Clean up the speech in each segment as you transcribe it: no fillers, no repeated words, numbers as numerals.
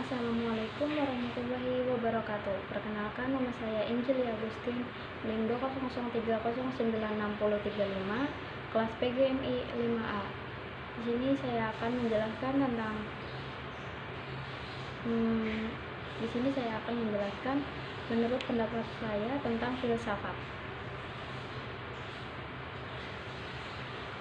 Assalamualaikum warahmatullahi wabarakatuh. Perkenalkan, nama saya Injili Agustin, NIM 200309635, kelas PGMI 5A. Di sini saya akan menjelaskan tentang menurut pendapat saya tentang filsafat.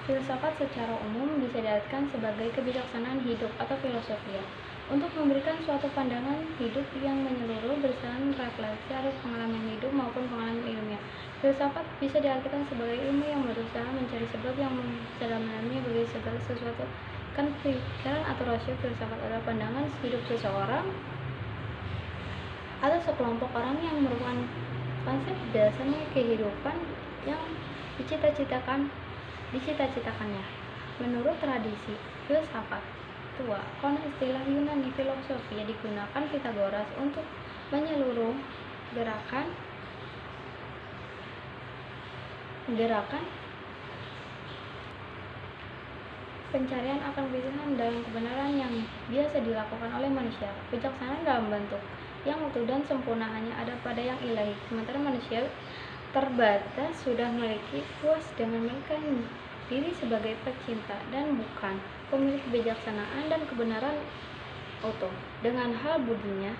Filsafat secara umum bisa diartikan sebagai kebijaksanaan hidup atau filosofia untuk memberikan suatu pandangan hidup yang menyeluruh berdasarkan refleksi atas pengalaman hidup maupun pengalaman ilmiah. Filsafat bisa diartikan sebagai ilmu yang berusaha mencari sebab yang sedalamnya bagi segala sesuatu. Kan pikiran atau rasio filsafat adalah pandangan hidup seseorang atau sekelompok orang yang merupakan konsep dasarnya kehidupan yang dicita-citakannya. Menurut tradisi filsafat tua, konon istilah Yunani filosofi digunakan Pythagoras untuk menyeluruh gerakan pencarian akan kebijaksanaan dalam kebenaran yang biasa dilakukan oleh manusia. Kebijaksanaan dalam bentuk yang utuh dan sempurna hanya ada pada yang ilahi, sementara manusia terbatas sudah memiliki puas dengan memiliki diri sebagai pecinta dan bukan pemilik kebijaksanaan dan kebenaran utuh. Dengan hal budinya,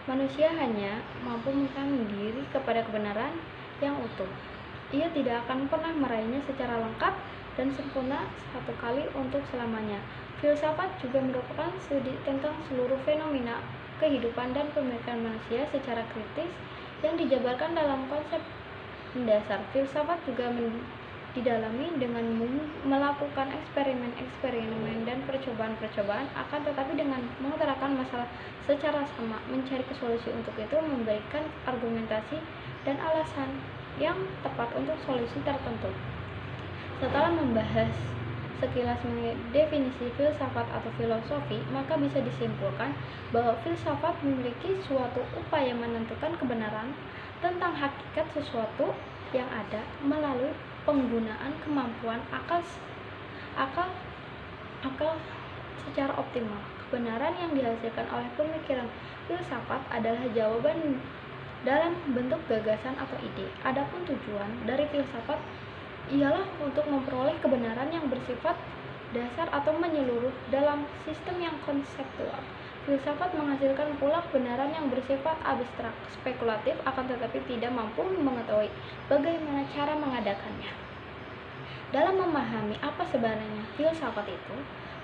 manusia hanya mampu menekan diri kepada kebenaran yang utuh. Ia tidak akan pernah meraihnya secara lengkap dan sempurna satu kali untuk selamanya. Filsafat juga merupakan studi tentang seluruh fenomena kehidupan dan pemikiran manusia secara kritis yang dijabarkan dalam konsep mendasar. Filsafat juga didalami dengan melakukan eksperimen dan percobaan, akan tetapi dengan mengutarakan masalah secara sama, mencari solusi untuk itu, memberikan argumentasi dan alasan yang tepat untuk solusi tertentu. Setelah membahas sekilas mengenai definisi filsafat atau filosofi, maka bisa disimpulkan bahwa filsafat memiliki suatu upaya menentukan kebenaran tentang hakikat sesuatu yang ada melalui penggunaan kemampuan akal secara optimal. Kebenaran yang dihasilkan oleh pemikiran filsafat adalah jawaban dalam bentuk gagasan atau ide. Adapun tujuan dari filsafat ialah untuk memperoleh kebenaran yang bersifat dasar atau menyeluruh dalam sistem yang konseptual. Filsafat menghasilkan pula kebenaran yang bersifat abstrak, spekulatif, akan tetapi tidak mampu mengetahui bagaimana cara mengadakannya. Dalam memahami apa sebenarnya filsafat itu,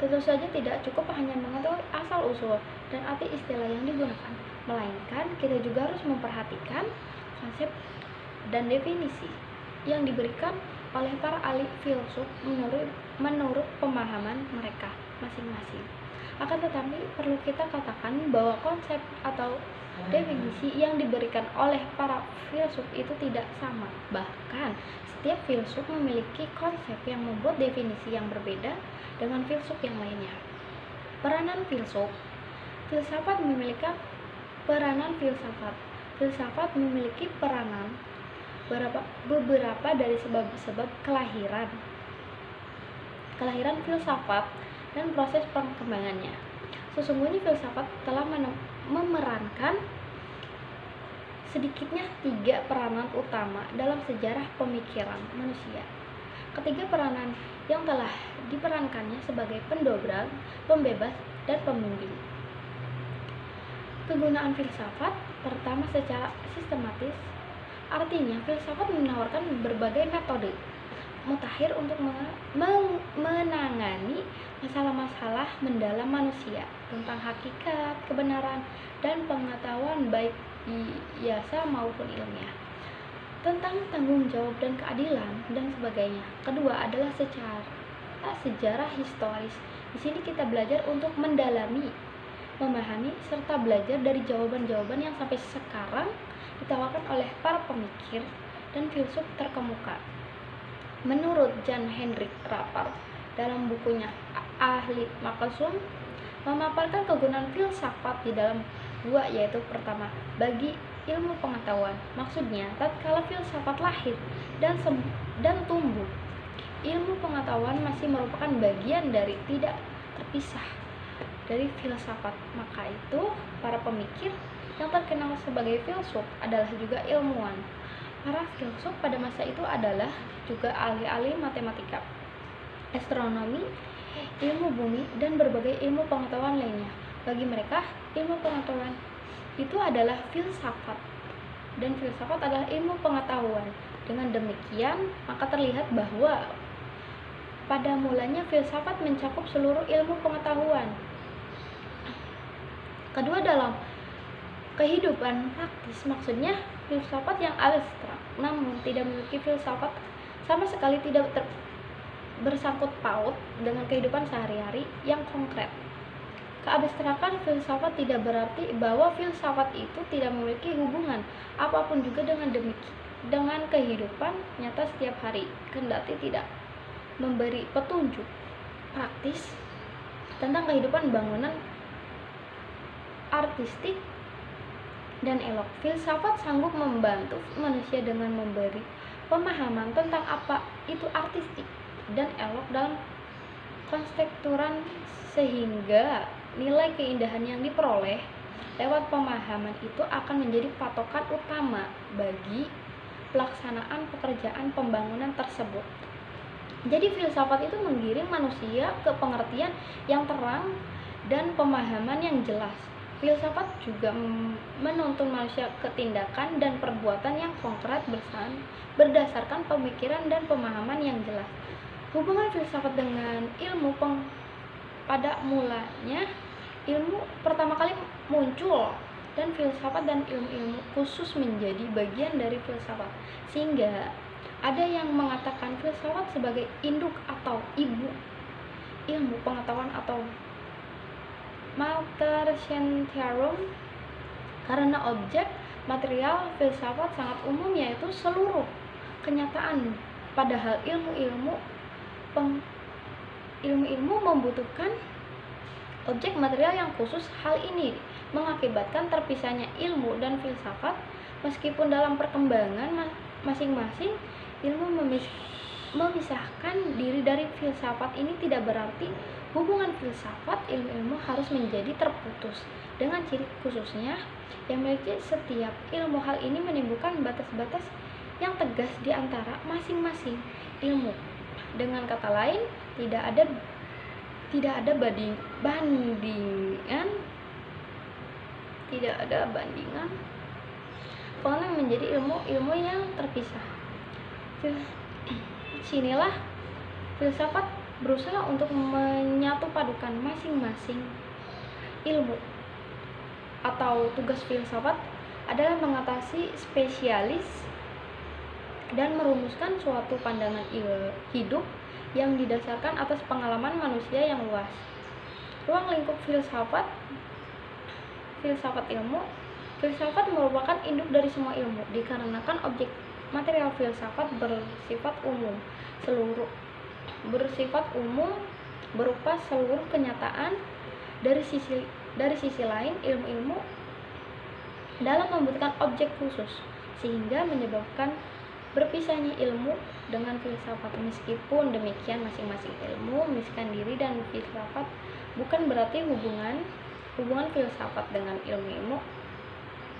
tentu saja tidak cukup hanya mengetahui asal-usul dan arti istilah yang digunakan, melainkan kita juga harus memperhatikan konsep dan definisi yang diberikan oleh para ahli filsuf menurut pemahaman mereka masing-masing. Akan tetapi perlu kita katakan bahwa konsep atau definisi yang diberikan oleh para filsuf itu tidak sama. Bahkan setiap filsuf memiliki konsep yang membuat definisi yang berbeda dengan filsuf yang lainnya. Peranan filsafat memiliki peranan filsafat memiliki peranan beberapa dari sebab-sebab kelahiran filsafat dan proses perkembangannya. Sesungguhnya filsafat telah memerankan sedikitnya 3 peranan utama dalam sejarah pemikiran manusia. Ketiga peranan yang telah diperankannya sebagai pendobrak, pembebas, dan pembimbing. Kegunaan filsafat pertama secara sistematis, artinya filsafat menawarkan berbagai metode mutakhir untuk menangani masalah-masalah mendalam manusia tentang hakikat, kebenaran, dan pengetahuan baik biasa maupun ilmiah, tentang tanggung jawab dan keadilan, dan sebagainya. Kedua adalah sejarah historis. Di sini kita belajar untuk mendalami, memahami, serta belajar dari jawaban-jawaban yang sampai sekarang ditawarkan oleh para pemikir dan filsuf terkemuka. Menurut Jan Hendrik Rappard dalam bukunya Ahli Makasum memaparkan kegunaan filsafat di dalam 2, yaitu pertama, bagi ilmu pengetahuan. Maksudnya, tatkala filsafat lahir dan tumbuh, ilmu pengetahuan masih merupakan bagian dari tidak terpisah dari filsafat. Maka itu, para pemikir yang terkenal sebagai filsuf adalah juga ilmuwan. Para filsuf pada masa itu adalah juga ahli-ahli matematika, astronomi, ilmu bumi, dan berbagai ilmu pengetahuan lainnya. Bagi mereka, ilmu pengetahuan itu adalah filsafat, dan filsafat adalah ilmu pengetahuan. Dengan demikian, maka terlihat bahwa pada mulanya filsafat mencakup seluruh ilmu pengetahuan. Kedua, dalam kehidupan praktis, maksudnya filsafat yang abstrak namun tidak memiliki filsafat sama sekali tidak bersangkut paut dengan kehidupan sehari-hari yang konkret. Keabstrakan filsafat tidak berarti bahwa filsafat itu tidak memiliki hubungan apapun juga dengan kehidupan nyata setiap hari, kendati tidak memberi petunjuk praktis tentang kehidupan bangunan artistik dan elok. Filsafat sanggup membantu manusia dengan memberi pemahaman tentang apa itu artistik dan elok dalam konteksturan, sehingga nilai keindahan yang diperoleh lewat pemahaman itu akan menjadi patokan utama bagi pelaksanaan pekerjaan pembangunan tersebut. Jadi filsafat itu menggiring manusia ke pengertian yang terang dan pemahaman yang jelas. Filsafat juga menuntun manusia ke tindakan dan perbuatan yang konkret berdasarkan pemikiran dan pemahaman yang jelas. Hubungan filsafat dengan ilmu pada mulanya ilmu pertama kali muncul, dan filsafat dan ilmu-ilmu khusus menjadi bagian dari filsafat, sehingga ada yang mengatakan filsafat sebagai induk atau ibu ilmu pengetahuan atau Mater Scientiarum, karena objek material filsafat sangat umum, yaitu seluruh kenyataan, padahal ilmu-ilmu membutuhkan objek material yang khusus. Hal ini mengakibatkan terpisahnya ilmu dan filsafat. Meskipun dalam perkembangan masing-masing ilmu memisahkan diri dari filsafat, ini tidak berarti hubungan filsafat ilmu-ilmu harus menjadi terputus. Dengan ciri khususnya yang memiliki setiap ilmu, hal ini menimbulkan batas-batas yang tegas di antara masing-masing ilmu. Dengan kata lain, tidak ada bandingan pengenal menjadi ilmu-ilmu yang terpisah. Sinilah filsafat berusaha untuk menyatupadukan masing-masing ilmu. Atau tugas filsafat adalah mengatasi spesialis dan merumuskan suatu pandangan hidup yang didasarkan atas pengalaman manusia yang luas. Ruang lingkup filsafat ilmu. Filsafat merupakan induk dari semua ilmu, dikarenakan objek material filsafat bersifat umum berupa seluruh kenyataan. Dari sisi lain, ilmu-ilmu dalam membutuhkan objek khusus, sehingga menyebabkan berpisahnya ilmu dengan filsafat. Meskipun demikian, masing-masing ilmu memisahkan diri dan filsafat bukan berarti hubungan filsafat dengan ilmu-ilmu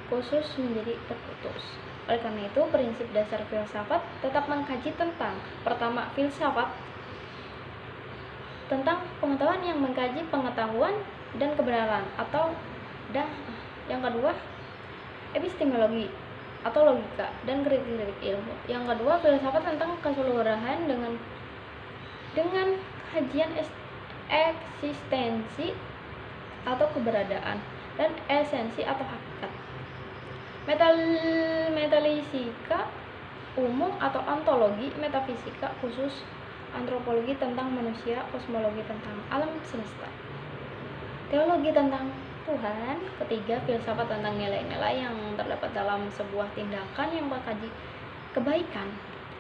khusus menjadi terputus. Oleh karena itu, prinsip dasar filsafat tetap mengkaji tentang, pertama, filsafat tentang pengetahuan yang mengkaji pengetahuan dan kebenaran, yang kedua, epistemologi atau logika dan kritik ilmu. Yang kedua, filsafat tentang keseluruhan dengan kajian eksistensi atau keberadaan dan esensi atau hakikat. Metafisika umum atau ontologi, metafisika khusus, antropologi tentang manusia, kosmologi tentang alam semesta, teologi tentang Tuhan. Ketiga, filsafat tentang nilai-nilai yang terdapat dalam sebuah tindakan yang mengkaji kebaikan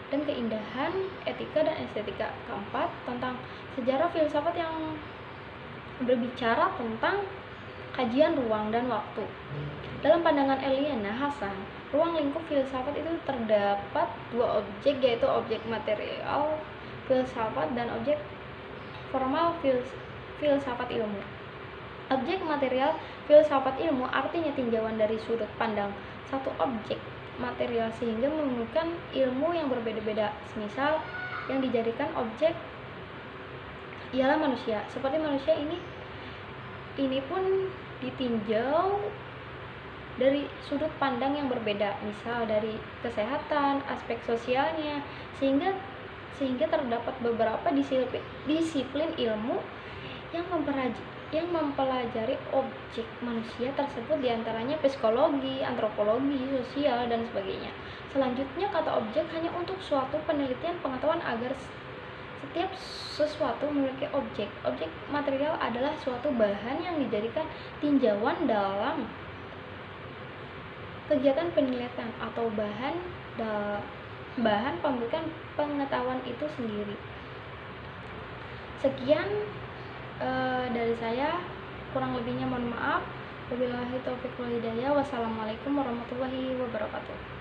dan keindahan, etika dan estetika. Keempat, tentang sejarah filsafat yang berbicara tentang kajian ruang dan waktu. Dalam pandangan Eliana Hasan, ruang lingkup filsafat itu terdapat dua objek, yaitu objek material filsafat dan objek formal filsafat ilmu. Objek material filsafat ilmu artinya tinjauan dari sudut pandang satu objek material sehingga menemukan ilmu yang berbeda-beda. Semisal yang dijadikan objek ialah manusia. Seperti manusia ini pun ditinjau dari sudut pandang yang berbeda, misal dari kesehatan, aspek sosialnya, sehingga terdapat beberapa disiplin ilmu yang mempelajari objek manusia tersebut, diantaranya psikologi, antropologi, sosial, dan sebagainya. Selanjutnya, kata objek hanya untuk suatu penelitian pengetahuan agar setiap sesuatu memiliki objek. Objek material adalah suatu bahan yang dijadikan tinjauan dalam kegiatan penelitian atau bahan pemberian pengetahuan itu sendiri. Sekian dari saya, kurang lebihnya mohon maaf. Wabillahi taufiq wal hidayah. Wassalamualaikum warahmatullahi wabarakatuh.